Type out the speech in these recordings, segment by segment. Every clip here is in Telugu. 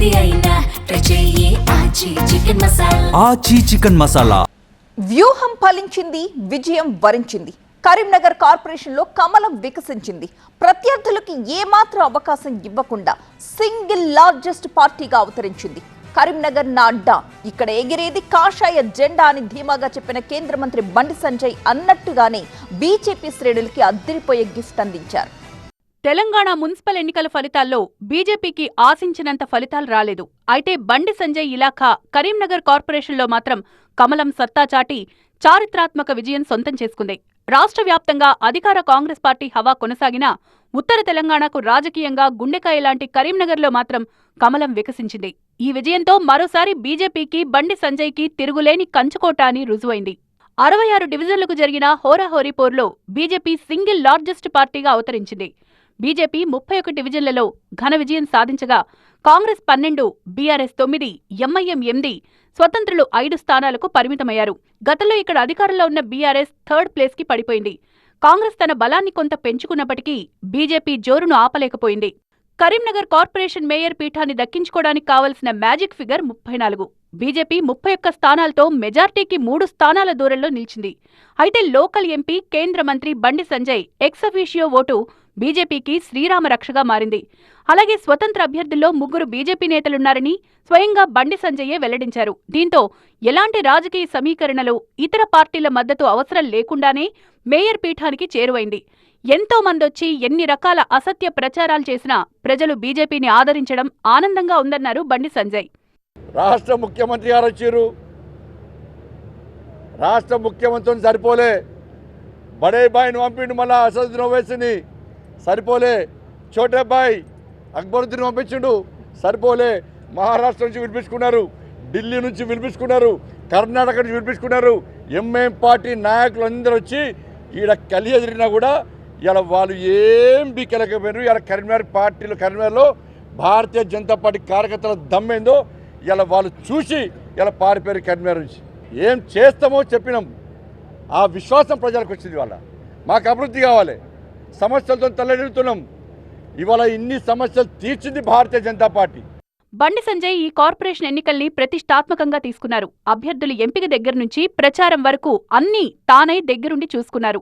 ఏది అయినా ట్రై చెయ్యి ఆచి చికెన్ మసాలా. ఆచి చికెన్ మసాలా. వ్యూహం ఫలించింది, విజయం వరించింది. కరీంనగర్ కార్పొరేషన్ లో కమలం వికసించింది. ప్రత్యర్థులకు ఏమాత్రం అవకాశం ఇవ్వకుండా సింగిల్ లార్జెస్ట్ పార్టీగా అవతరించింది. కరీంనగర్ నా అడ్డా, ఇక్కడ ఎగిరేది కాషాయ జెండా అని ధీమాగా చెప్పిన కేంద్ర మంత్రి బండి సంజయ్ అన్నట్టుగానే బీజేపీ శ్రేణులకి అద్దరిపోయే గిఫ్ట్ అందించారు. తెలంగాణ మున్సిపల్ ఎన్నికల ఫలితాల్లో బీజేపీకి ఆశించినంత ఫలితాలు రాలేదు. అయితే బండి సంజయ్ ఇలాఖా కరీంనగర్ కార్పొరేషన్లో మాత్రం కమలం సత్తా చాటి చారిత్రాత్మక విజయం సొంతం చేసుకుంది. రాష్ట్ర వ్యాప్తంగా అధికార కాంగ్రెస్ పార్టీ హవా కొనసాగినా ఉత్తర తెలంగాణకు రాజకీయంగా గుండెకాయ లాంటి కరీంనగర్లో మాత్రం కమలం వికసించింది. ఈ విజయంతో మరోసారి బీజేపీకి బండి సంజయ్కి తిరుగులేని కంచుకోట అని రుజువైంది. 66 డివిజన్లకు జరిగిన హోరాహోరీ పోరులో బీజేపీ సింగిల్ లార్జెస్ట్ పార్టీగా అవతరించింది. బీజేపీ 31 డివిజన్లలో ఘన విజయం సాధించగా కాంగ్రెస్ 12, బీఆర్ఎస్ 9, ఎంఐఎం 8, స్వతంత్రులు 5 స్థానాలకు పరిమితమయ్యారు. గతంలో ఇక్కడ అధికారంలో ఉన్న బీఆర్ఎస్ థర్డ్ ప్లేస్కి పడిపోయింది. కాంగ్రెస్ తన బలాన్ని కొంత పెంచుకున్నప్పటికీ బీజేపీ జోరును ఆపలేకపోయింది. కరీంనగర్ కార్పొరేషన్ మేయర్ పీఠాన్ని దక్కించుకోవడానికి కావలసిన మ్యాజిక్ ఫిగర్ 34. బీజేపీ 31 స్థానాలతో మెజార్టీకి 3 స్థానాల దూరంలో నిలిచింది. అయితే లోకల్ ఎంపీ, కేంద్ర మంత్రి బండి సంజయ్ ఎక్సఫీషియో ఓటు బీజేపీకి శ్రీరామ రక్షగా మారింది. అలాగే స్వతంత్ర అభ్యర్థుల్లో 3 బీజేపీ నేతలున్నారని స్వయంగా బండి సంజయే వెల్లడించారు. దీంతో ఎలాంటి రాజకీయ సమీకరణలు, ఇతర పార్టీల మద్దతు అవసరం లేకుండానే మేయర్ పీఠానికి చేరువైంది. ఎంతో మందొచ్చి ఎన్ని రకాల అసత్య ప్రచారాలు చేసినా ప్రజలు బీజేపీని ఆదరించడం ఆనందంగా ఉందన్నారు బండి సంజయ్. రాష్ట్ర ముఖ్యమంత్రి గారు వచ్చారు. రాష్ట్ర ముఖ్యమంత్రిని సరిపోలే, బడే బాయ్ని పంపిండు, మళ్ళా అసదుద్దీన్ ఓవైసీని సరిపోలే, చోటే బాయ్ అక్బరుద్దీన్ పంపించిండు సరిపోలే. మహారాష్ట్ర నుంచి వినిపించుకున్నారు, ఢిల్లీ నుంచి వినిపించుకున్నారు, కర్ణాటక నుంచి వినిపించుకున్నారు. ఎంఐఎం పార్టీ నాయకులు అందరూ వచ్చి ఈడ కలిసి ఎదిరినా కూడా ఇలా వాళ్ళు ఏం బీకెలకపోయారు. ఇలా కరీంనగర్ పార్టీలు, కరీంనగర్లో భారతీయ జనతా పార్టీ కార్యకర్తల దమ్మేందో ఇలా వాళ్ళు చూసి ఇలా పారిపోయారు. కరీంనగర్ నుంచి ఏం చేస్తామో చెప్పినాం. ఆ విశ్వాసం ప్రజలకు వచ్చింది. వాళ్ళ మాకు అభివృద్ధి కావాలి, సమస్యలతో తల్లడిల్లుతున్నాం. ఇవాళ ఇన్ని సమస్యలు తీర్చింది భారతీయ జనతా పార్టీ. బండి సంజయ్ ఈ కార్పొరేషన్ ఎన్నికల్ని ప్రతిష్టాత్మకంగా తీసుకున్నారు. అభ్యర్థుల ఎంపిక దగ్గర నుంచి ప్రచారం వరకు అన్నీ తానై దగ్గరుండి చూసుకున్నారు.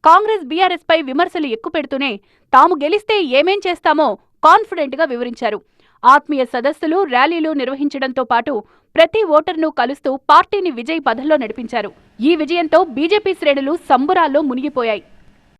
కాంగ్రెస్, బీఆర్ఎస్ పై విమర్శలు ఎక్కుపెడుతూనే తాము గెలిస్తే ఏమేం చేస్తామో కాన్ఫిడెంట్ గా వివరించారు. ఆత్మీయ సదస్సులు, ర్యాలీలు నిర్వహించడంతో పాటు ప్రతి ఓటర్ను కలుస్తూ పార్టీని విజయ్ పథంలో నడిపించారు. ఈ విజయంతో బీజేపీ శ్రేణులు సంబురాల్లో మునిగిపోయాయి.